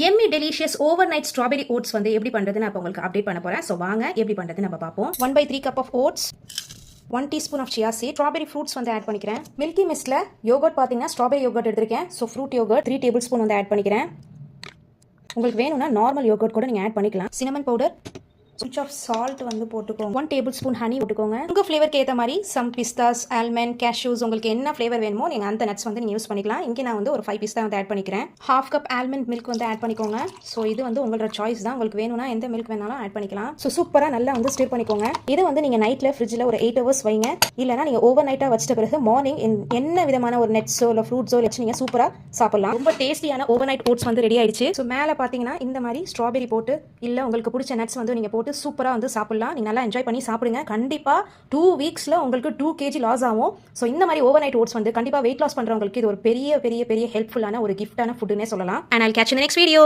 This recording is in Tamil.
Emmy delicious overnight strawberry oats வந்து எப்படி பண்ணுறது நான் இப்போ உங்களுக்கு அப்டேட் பண்ண போகிறேன். ஸோ வாங்க எப்படி பண்ணுறது நம்ம பார்ப்போம். 1/3 cup of oats, 1 teaspoon of chia seed, strawberry fruits வந்து ஆட் பண்ணிக்கிறேன். மில்கி மிஸ்ட்ல யோகர்ட் பார்த்தீங்கன்னா ஸ்ட்ராபெரி யோகர்ட் எடுத்திருக்கேன். So fruit yogurt 3 tablespoon வந்து ஆட் பண்ணிக்கிறேன். உங்களுக்கு வேணும்னா நார்மல் யோகர்ட் கூட நீங்கள் ஆட் பண்ணிக்கலாம். Cinnamon powder, pinch of salt வந்து போட்டுக்கோங்க. 1 டேபிள் ஸ்பூன் ஹனி போட்டுக்கோங்க. உங்கள் ஃப்ளேவருக்கு ஏற்ற மாதிரி சம் பிஸ்தாஸ், ஆல்மண்ட், கேஷ்யூஸ் உங்களுக்கு என்ன ஃப்ளேவர் வேணுமோ நீங்கள் அந்த நட்ஸ் வந்து நீங்கள் யூஸ் பண்ணிக்கலாம். இங்கே நான் வந்து ஒரு 5 பிஸ்தா வந்து ஆட் பண்ணிக்கிறேன். 1/2 கப் ஆல்மண்ட் மில்க் வந்து ஆட் பண்ணிக்கோங்க. ஸோ இது வந்து உங்களோட சாய்ஸ் தான். உங்களுக்கு வேணும்னா எந்த மில்க் வேணாலும் ஆட் பண்ணிக்கலாம். ஸோ சூப்பராக நல்லா வந்து ஸ்டிர் பண்ணிக்கோங்க. இதை வந்து நீங்கள் நைட்டில் ஃப்ரிட்ஜில் ஒரு 8 ஹவர்ஸ் வைங்க. இல்லைனா நீங்கள் ஓவர் நைட்டாக வச்சிட்ட பிறகு மார்னிங் என்ன விதமான ஒரு நட்ஸோ இல்லை ஃப்ரூட்ஸோ வச்சு நீங்கள் சூப்பராக சாப்பிடலாம். ரொம்ப டேஸ்டியான ஓவர் நைட் ஓட்ஸ் வந்து ரெடி ஆயிடுச்சு. ஸோ மேலே பார்த்தீங்கன்னா இந்த மாதிரி ஸ்ட்ராபெரி போட்டு இல்லை உங்களுக்கு பிடிச்ச நட்ஸ் வந்து நீங்கள் போட்டு சூப்பராக வந்து சாப்பிடலாம். நீங்க நல்லா என்ஜாய் பண்ணி சாப்பிடுங்க. கண்டிப்பா 2 வீக்ஸ்ல உங்களுக்கு 2 kg லாஸ் ஆகும். ஸோ இந்த மாதிரி ஓவர் நைட் ஓட்ஸ் வந்து கண்டிப்பா வெயிட் லாஸ் பண்றவங்களுக்கு இது ஒரு பெரிய பெரிய பெரிய ஹெல்ப்ஃபுல்லான ஒரு கிஃப்டான ஃபுட்னே சொல்லலாம். And I'll catch you in the next video.